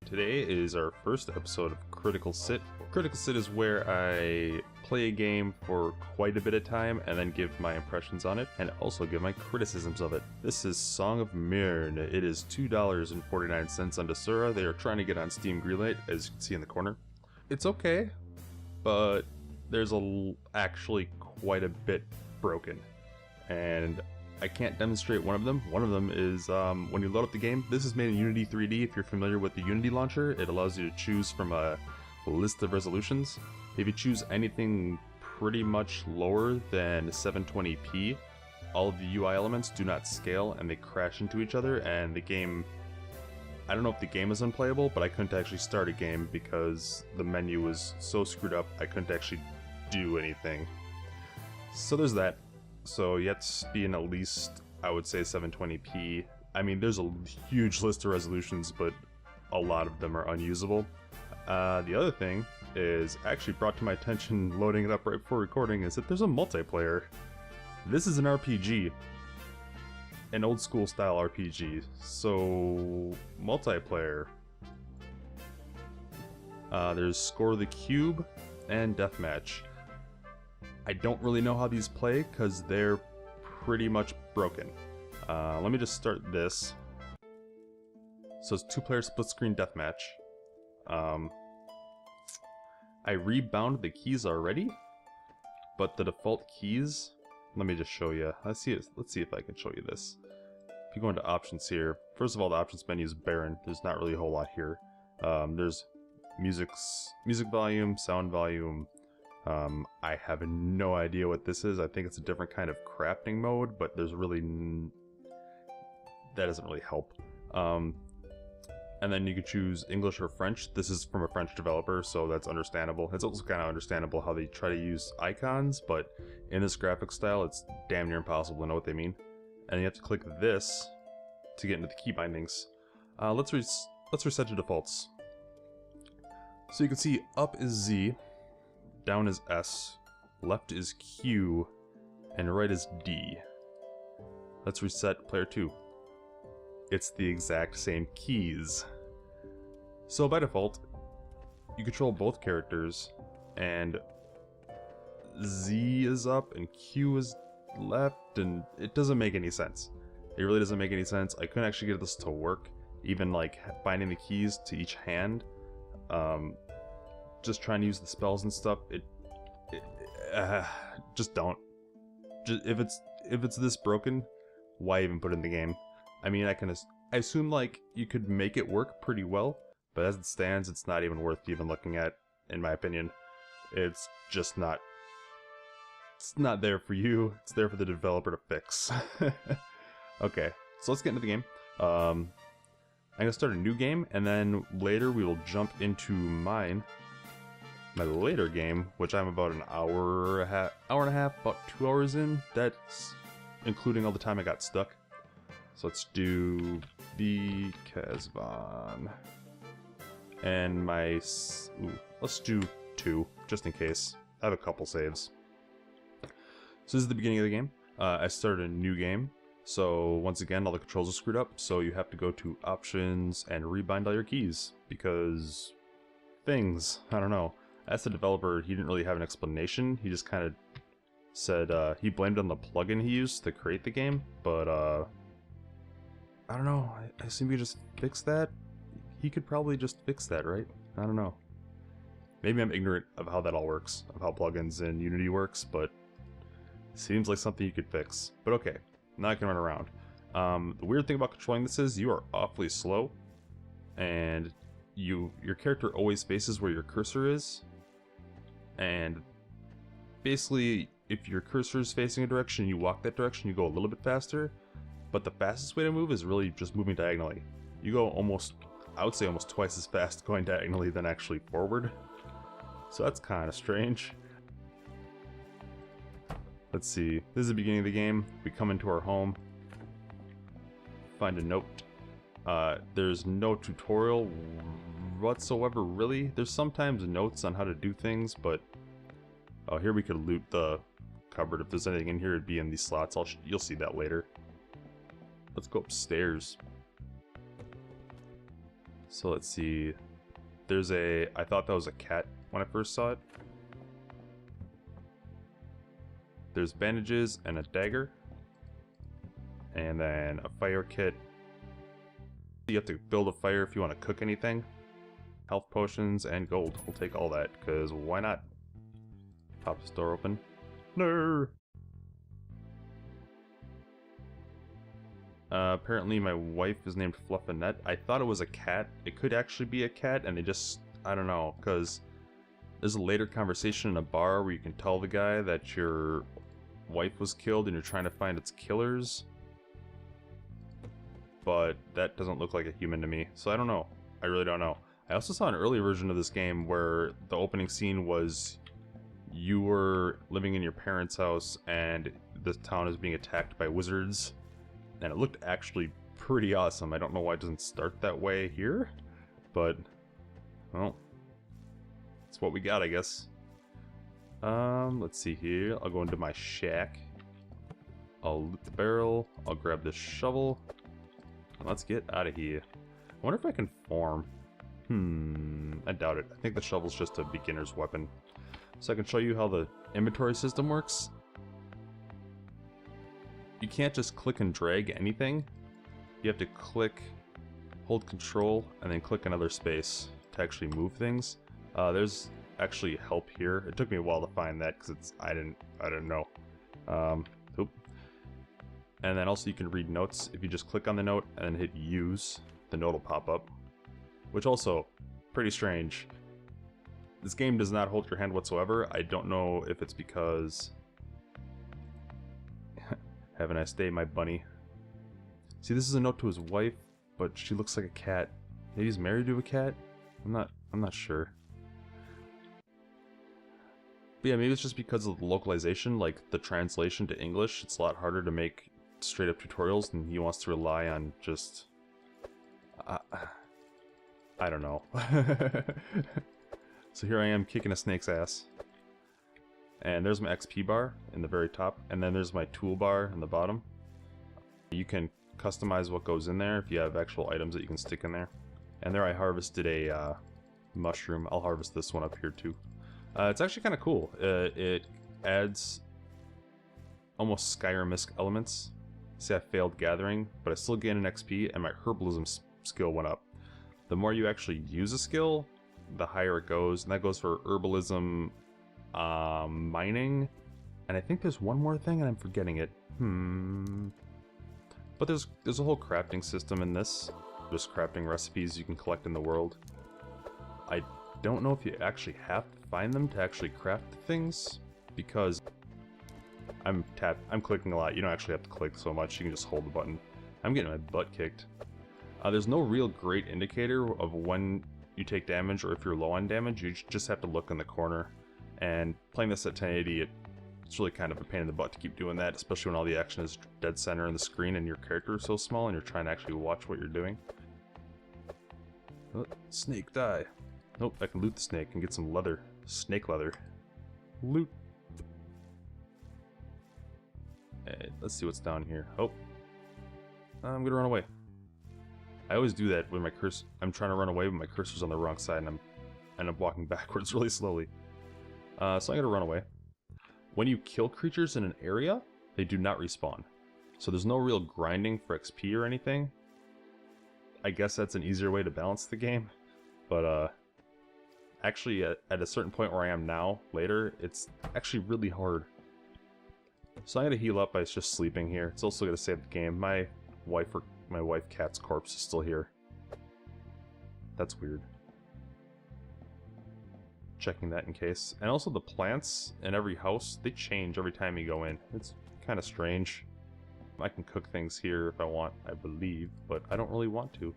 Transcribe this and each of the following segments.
Today is our first episode of Critical Sit. Critical Sit is where I play a game for quite a bit of time and then give my impressions on it and also give my criticisms of it. This is Song of Myrne. It is $2.49 on Desura. They are trying to get on Steam Greenlight, as you can see in the corner. It's okay, but there's actually quite a bit broken. And I can't demonstrate one of them. One of them is when you load up the game. This is made in Unity 3D. If you're familiar with the Unity launcher, it allows you to choose from a list of resolutions. If you choose anything pretty much lower than 720p, all of the UI elements do not scale and they crash into each other, and the game... I don't know if the game is unplayable, but I couldn't actually start a game because the menu was so screwed up I couldn't actually do anything. So there's that. So you have to be in at least, I would say, 720p. I mean, there's a huge list of resolutions, but a lot of them are unusable. The other thing is actually brought to my attention loading it up right before recording is that there's a multiplayer. This is an RPG. An old school style RPG. So, multiplayer. There's Score the Cube and Deathmatch. I don't really know how these play because they're pretty much broken. Let me just start this. So it's 2-player split screen deathmatch. I rebound the keys already, but the default keys, let me just show you. Let's see if I can show you this. If you go into options here, first of all, the options menu is barren. There's not really a whole lot here. There's music volume, sound volume. I have no idea what this is. I think it's a different kind of crafting mode, but there's really... that doesn't really help. And then you could choose English or French. This is from a French developer, so that's understandable. It's also kind of understandable how they try to use icons, but in this graphic style, it's damn near impossible to know what they mean. And you have to click this to get into the key bindings. Let's reset to defaults. So you can see up is Z, down is S, left is Q, and right is D. Let's reset player 2. It's the exact same keys. So by default, you control both characters, and Z is up and Q is left, and it doesn't make any sense. It really doesn't make any sense. I couldn't actually get this to work, even like binding the keys to each hand. Just trying to use the spells and stuff, just don't. If it's this broken, why even put it in the game? I mean, I assume like you could make it work pretty well, but as it stands, it's not even worth even looking at, in my opinion. It's just not. It's not there for you. It's there for the developer to fix. Okay, so let's get into the game. I'm gonna start a new game, and then later we will jump into my later game, which I'm about an hour and a half, about 2 hours in. That's including all the time I got stuck. So let's do the Kazvon. And let's do 2, just in case. I have a couple saves. So this is the beginning of the game. I started a new game. So once again, all the controls are screwed up. So you have to go to options and rebind all your keys. Because things, I don't know. As the developer, he didn't really have an explanation. He just kind of said he blamed it on the plugin he used to create the game. But I don't know, I assume you just fix that? He could probably just fix that, right? I don't know. Maybe I'm ignorant of how that all works, of how plugins in Unity works, but it seems like something you could fix. But okay, now I can run around. The weird thing about controlling this is you are awfully slow, and your character always faces where your cursor is, and basically, if your cursor is facing a direction, you walk that direction, you go a little bit faster. But the fastest way to move is really just moving diagonally. You go I would say almost twice as fast going diagonally than actually forward. So that's kind of strange. Let's see, this is the beginning of the game. We come into our home, find a note. There's no tutorial whatsoever, really. There's sometimes notes on how to do things, but... Oh, here we could loot the cupboard. If there's anything in here, it'd be in these slots. You'll see that later. Let's go upstairs. So let's see. There's a... I thought that was a cat when I first saw it. There's bandages and a dagger. And then a fire kit. You have to build a fire if you want to cook anything. Health potions and gold. We'll take all that, because why not? Pop this door open. No! Apparently my wife is named Fluffinette. I thought it was a cat. It could actually be a cat, and they just... I don't know, because there's a later conversation in a bar where you can tell the guy that your wife was killed and you're trying to find its killers. But that doesn't look like a human to me, so I don't know. I really don't know. I also saw an early version of this game where the opening scene was you were living in your parents' house and the town is being attacked by wizards. And it looked actually pretty awesome. I don't know why it doesn't start that way here, but, well, it's what we got, I guess. Let's see here. I'll go into my shack. I'll loot the barrel. I'll grab this shovel. Let's get out of here. I wonder if I can farm. I doubt it. I think the shovel's just a beginner's weapon. So I can show you how the inventory system works. You can't just click and drag anything. You have to click, hold control, and then click another space to actually move things. There's actually help here. It took me a while to find that because I didn't know. Oop. And then also you can read notes. If you just click on the note and then hit use, the note will pop up. Which also, pretty strange. This game does not hold your hand whatsoever. I don't know if it's because... Have a nice day, my bunny. See, this is a note to his wife, but she looks like a cat. Maybe he's married to a cat? I'm not sure. But yeah, maybe it's just because of the localization, like the translation to English. It's a lot harder to make straight up tutorials, and he wants to rely on just... I don't know. So here I am kicking a snake's ass. And there's my XP bar in the very top, and then there's my toolbar in the bottom. You can customize what goes in there if you have actual items that you can stick in there. And there I harvested a mushroom. I'll harvest this one up here too. It's actually kind of cool. It adds almost Skyrim-esque elements. See, I failed gathering, but I still gained an XP, and my herbalism skill went up. The more you actually use a skill, the higher it goes, and that goes for herbalism, mining, and I think there's one more thing and I'm forgetting it. But there's a whole crafting system in this. There's crafting recipes you can collect in the world. I don't know if you actually have to find them to actually craft things, because I'm clicking a lot. You don't actually have to click so much, you can just hold the button. I'm getting my butt kicked. There's no real great indicator of when you take damage or if you're low on damage. You just have to look in the corner. And playing this at 1080, it's really kind of a pain in the butt to keep doing that, especially when all the action is dead center on the screen and your character is so small and you're trying to actually watch what you're doing. Oh, snake, die. Nope, I can loot the snake and get some leather. Snake leather. Loot. Hey, let's see what's down here. Oh. I'm gonna run away. I always do that when my cursor... I'm trying to run away, but my cursor's on the wrong side and I end up walking backwards really slowly. So I'm gonna run away. When you kill creatures in an area, they do not respawn. So there's no real grinding for XP or anything. I guess that's an easier way to balance the game. But actually at a certain point where I am now, later, it's actually really hard. So I'm gonna heal up by just sleeping here. It's also gonna save the game. My wife cat's corpse is still here. That's weird. Checking that in case. And also the plants in every house, they change every time you go in. It's kind of strange. I can cook things here if I want, I believe, but I don't really want to.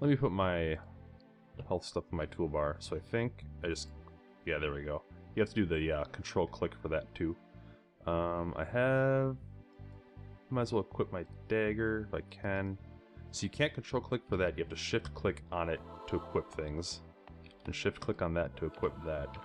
Let me put my health stuff in my toolbar. So I think I just... Yeah, there we go. You have to do the control click for that too. I have... Might as well equip my dagger if I can. So you can't control click for that, you have to shift click on it to equip things. And shift click on that to equip that.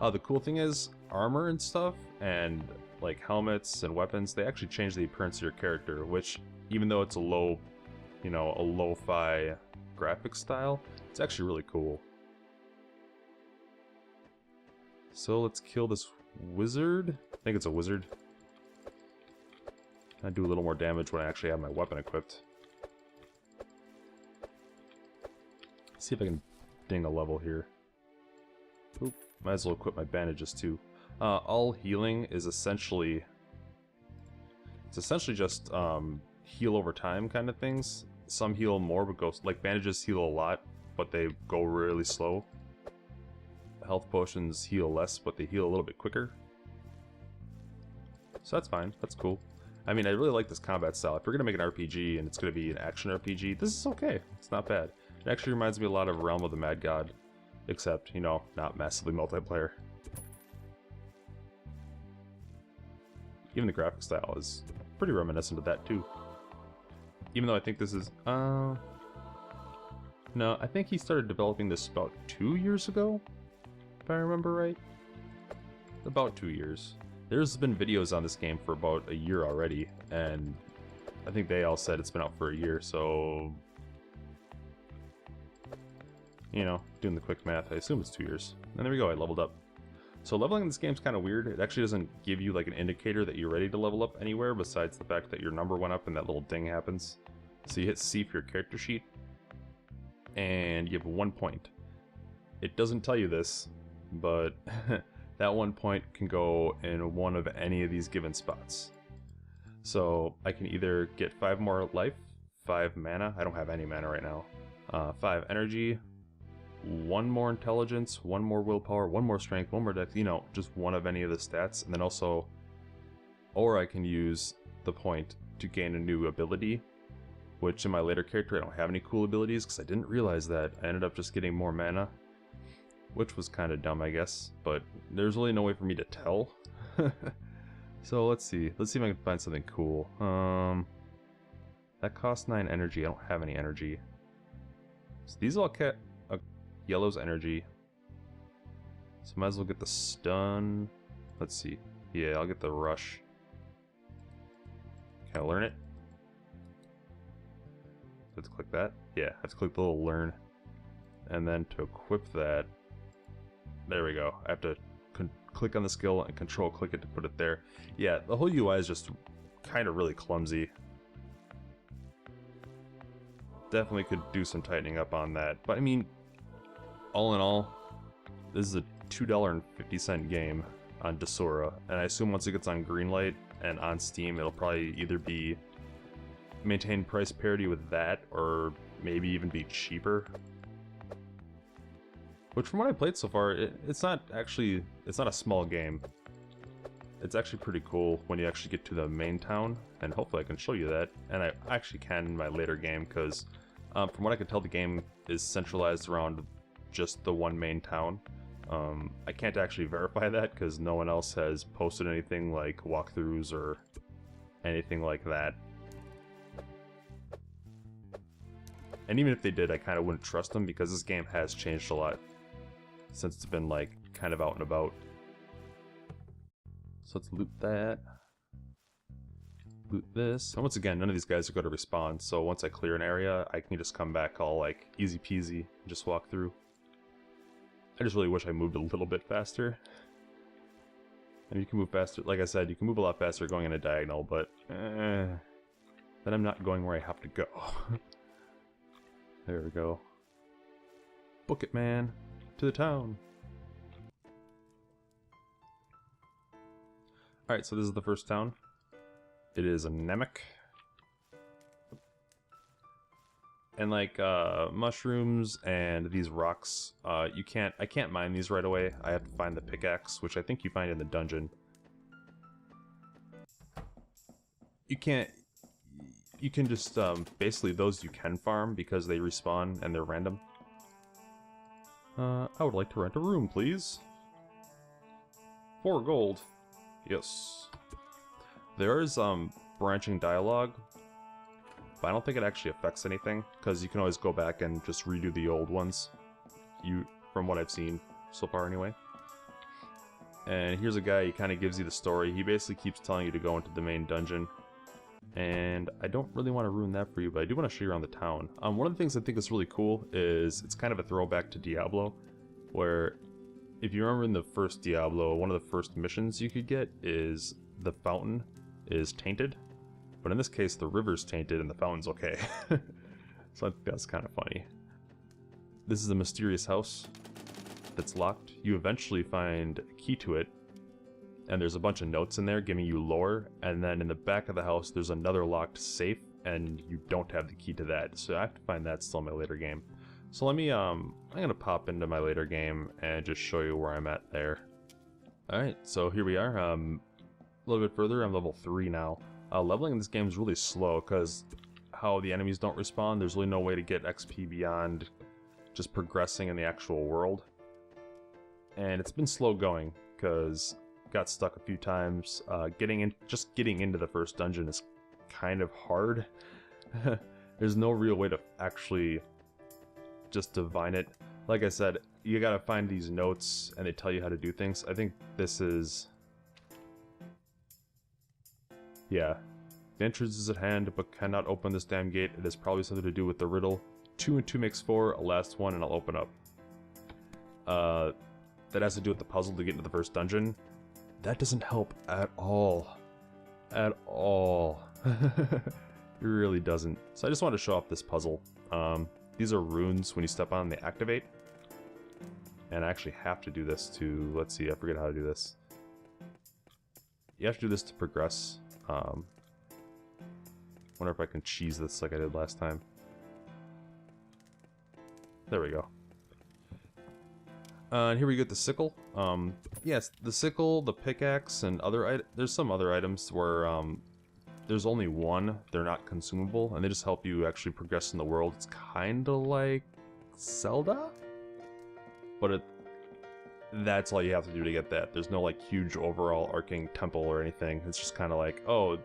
The cool thing is, armor and stuff, and like helmets and weapons, they actually change the appearance of your character, which, even though it's a low you know, a lo-fi graphic style. It's actually really cool. So let's kill this wizard. I think it's a wizard. I do a little more damage when I actually have my weapon equipped. See if I can ding a level here. Oop, might as well equip my bandages too. All healing is essentially... It's essentially just heal over time kind of things. Some heal more, but go... Like, bandages heal a lot, but they go really slow. Health potions heal less, but they heal a little bit quicker. So that's fine. That's cool. I mean, I really like this combat style. If we're going to make an RPG and it's going to be an action RPG, this is okay. It's not bad. It actually reminds me a lot of Realm of the Mad God. Except, you know, not massively multiplayer. Even the graphic style is pretty reminiscent of that too. Even though I think this is... No, I think he started developing this about 2 years ago, if I remember right. About 2 years. There's been videos on this game for about a year already, and I think they all said it's been out for a year, so... You know, doing the quick math, I assume it's 2 years. And there we go, I leveled up. So leveling in this game is kind of weird. It actually doesn't give you like an indicator that you're ready to level up anywhere besides the fact that your number went up and that little ding happens. So you hit C for your character sheet, and you have 1 point. It doesn't tell you this, but that 1 point can go in one of any of these given spots. So I can either get 5 more life, 5 mana, I don't have any mana right now, 5 energy, 1 more intelligence, 1 more willpower, 1 more strength, 1 more dex, you know, just one of any of the stats, and then also, or I can use the point to gain a new ability, which in my later character I don't have any cool abilities because I didn't realize that. I ended up just getting more mana, which was kind of dumb, I guess, but there's really no way for me to tell. So let's see if I can find something cool. That costs 9 energy, I don't have any energy. So these all get yellow's energy. So might as well get the stun. Let's see. Yeah, I'll get the rush. Can I learn it? Let's click that. Yeah, I have to click the little learn. And then to equip that, there we go. I have to click on the skill and control click it to put it there. Yeah, the whole UI is just kind of really clumsy. Definitely could do some tightening up on that. But I mean, all in all, this is a $2.50 game on Desura, and I assume once it gets on Greenlight and on Steam, it'll probably either be maintain price parity with that, or maybe even be cheaper. Which, from what I played so far, it's not a small game. It's actually pretty cool when you actually get to the main town, and hopefully I can show you that. And I actually can in my later game, because from what I can tell, the game is centralized around just the one main town. I can't actually verify that because no one else has posted anything like walkthroughs or anything like that. And even if they did, I kind of wouldn't trust them because this game has changed a lot since it's been like kind of out and about. So let's loot that. Loot this. And once again, none of these guys are going to respawn, so once I clear an area, I can just come back all like easy peasy and just walk through. I just really wish I moved a little bit faster. And you can move faster, like I said, you can move a lot faster going in a diagonal, but then I'm not going where I have to go. There we go. Book it, man. To the town. Alright, so this is the first town. It is a Namek. And like mushrooms and these rocks, I can't mine these right away. I have to find the pickaxe, which I think you find in the dungeon. You can just basically those you can farm because they respawn and they're random. I would like to rent a room, please. 4 gold. Yes. There is branching dialogue, but I don't think it actually affects anything because you can always go back and just redo the old ones. From what I've seen so far, anyway. And here's a guy. He kind of gives you the story. He basically keeps telling you to go into the main dungeon. and I don't really want to ruin that for you, but I do want to show you around the town. One of the things I think is really cool is it's kind of a throwback to Diablo, where if you remember in the first Diablo, one of the first missions you could get is the fountain is tainted, but in this case the river's tainted and the fountain's okay. So I think that's kind of funny. This is a mysterious house that's locked. You eventually find a key to it, and there's a bunch of notes in there giving you lore, and then in the back of the house there's another locked safe, and you don't have the key to that, so I have to find that still in my later game. So let me, I'm gonna pop into my later game and just show you where I'm at there. Alright, so here we are, a little bit further. I'm level 3 now. Leveling in this game is really slow, because how the enemies don't respawn, there's really no way to get XP beyond just progressing in the actual world. And it's been slow going, because got stuck a few times. Just getting into the first dungeon is kind of hard. There's no real way to actually just divine it. Like I said, you gotta find these notes and they tell you how to do things. I think this is... yeah. The entrance is at hand, but cannot open this damn gate. It has probably something to do with the riddle. 2 and 2 makes 4, a last one, and I'll open up. That has to do with the puzzle to get into the first dungeon. That doesn't help at all. At all. It really doesn't. So I just want to show off this puzzle. These are runes. When you step on them, they activate. And I actually have to do this to... let's see, I forget how to do this. You have to do this to progress. Wonder if I can cheese this like I did last time. There we go. And here we get the sickle. Yes, the sickle, the pickaxe, and there's some other items where there's only one. They're not consumable, and they just help you actually progress in the world. It's kind of like Zelda, but that's all you have to do to get that. There's no like huge overall arcing temple or anything. It's just kind of like, oh,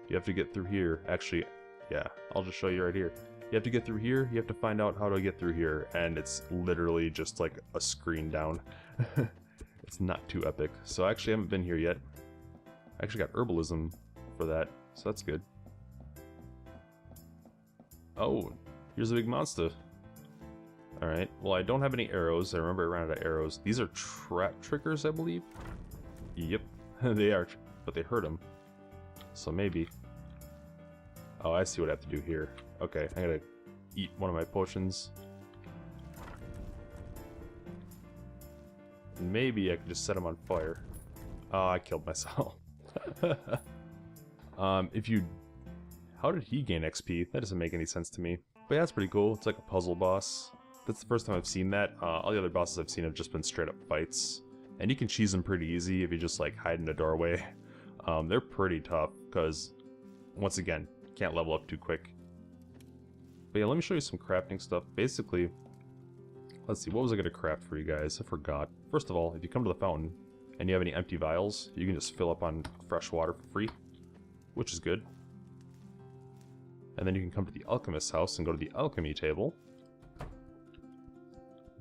you have to get through here. Actually, yeah, I'll just show you right here. You have to get through here, you have to find out how to get through here, and it's literally just like a screen down. It's not too epic. So I actually haven't been here yet. I actually got herbalism for that, so that's good. Oh, here's a big monster. Alright, well I don't have any arrows. I remember I ran out of arrows. These are trap triggers, I believe? Yep, they are, but they hurt him. So maybe... oh, I see what I have to do here. Okay, I gotta eat one of my potions. Maybe I could just set him on fire. Oh, I killed myself. If you... how did he gain XP? That doesn't make any sense to me. But yeah, that's pretty cool. It's like a puzzle boss. That's the first time I've seen that. All the other bosses I've seen have just been straight up fights. And you can cheese them pretty easy if you just like hide in a doorway. They're pretty tough, because, once again, can't level up too quick. But yeah, let me show you some crafting stuff. Basically, let's see, what was I going to craft for you guys? I forgot. First of all, if you come to the fountain, and you have any empty vials, you can just fill up on fresh water for free, which is good. And then you can come to the alchemist's house and go to the alchemy table.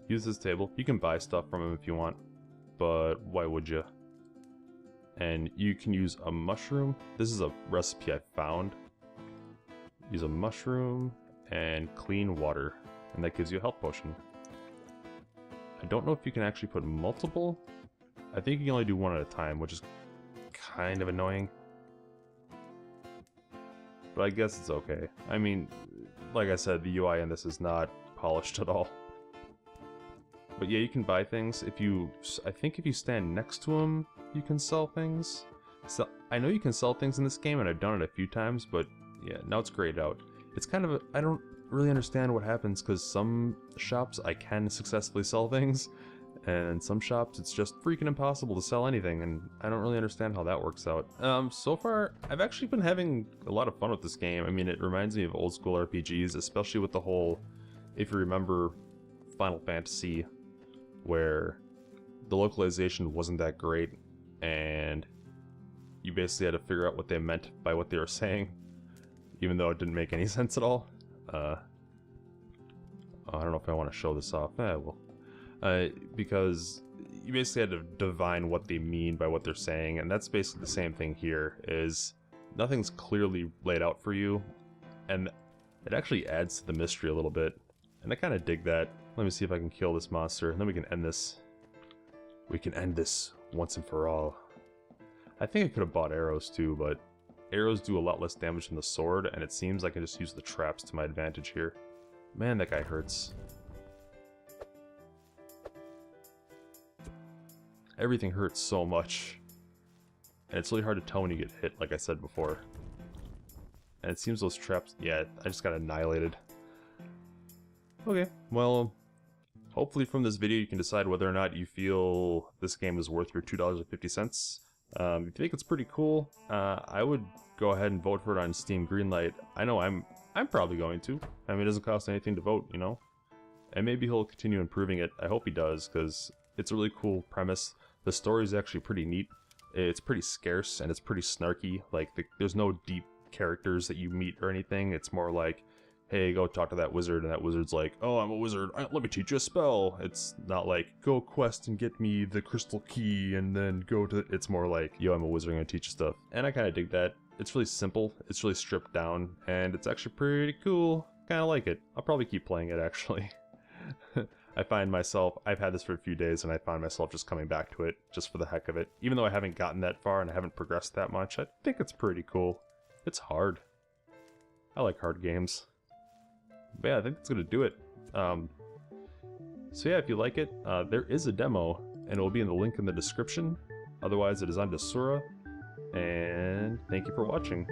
Use this table. You can buy stuff from him if you want, but why would you? And you can use a mushroom. This is a recipe I found. Use a mushroom and clean water, and that gives you a health potion. I don't know if you can actually put multiple. I think you can only do one at a time, which is kind of annoying. But I guess it's okay. I mean, like I said, the UI in this is not polished at all. But yeah, you can buy things. I think if you stand next to them, you can sell things. So I know you can sell things in this game, and I've done it a few times, but yeah, now it's grayed out. It's kind of I don't really understand what happens, because some shops I can successfully sell things, and some shops it's just freaking impossible to sell anything, and I don't really understand how that works out. So far, I've actually been having a lot of fun with this game. I mean, it reminds me of old school RPGs, especially with the whole, if you remember Final Fantasy, where the localization wasn't that great, and you basically had to figure out what they meant by what they were saying, even though it didn't make any sense at all. I don't know if I want to show this off. I will. Because you basically had to divine what they mean by what they're saying, and that's basically the same thing here, is nothing's clearly laid out for you, and it actually adds to the mystery a little bit, and I kind of dig that. Let me see if I can kill this monster, and then we can end this. We can end this once and for all. I think I could have bought arrows too, but arrows do a lot less damage than the sword, and it seems I can just use the traps to my advantage here. Man, that guy hurts. Everything hurts so much. And it's really hard to tell when you get hit, like I said before. And it seems those traps... yeah, I just got annihilated. Okay, well... hopefully from this video you can decide whether or not you feel this game is worth your $2.50. If you think it's pretty cool, I would go ahead and vote for it on Steam Greenlight. I know I'm probably going to. I mean, it doesn't cost anything to vote, you know? And maybe he'll continue improving it. I hope he does, because it's a really cool premise. The story is actually pretty neat. It's pretty scarce, and it's pretty snarky. Like, there's no deep characters that you meet or anything. It's more like, hey, go talk to that wizard, and that wizard's like, oh, I'm a wizard, let me teach you a spell. It's not like, go quest and get me the crystal key, and then go to... it's more like, yo, I'm a wizard, I'm gonna teach you stuff. And I kind of dig that. It's really simple, it's really stripped down, and it's actually pretty cool. Kind of like it. I'll probably keep playing it, actually. I find myself, I've had this for a few days, and I find myself just coming back to it, just for the heck of it. Even though I haven't gotten that far, and I haven't progressed that much, I think it's pretty cool. It's hard. I like hard games. But yeah, I think that's gonna do it. So yeah, if you like it, there is a demo, and it will be in the link in the description. Otherwise, it is on Desura, and thank you for watching.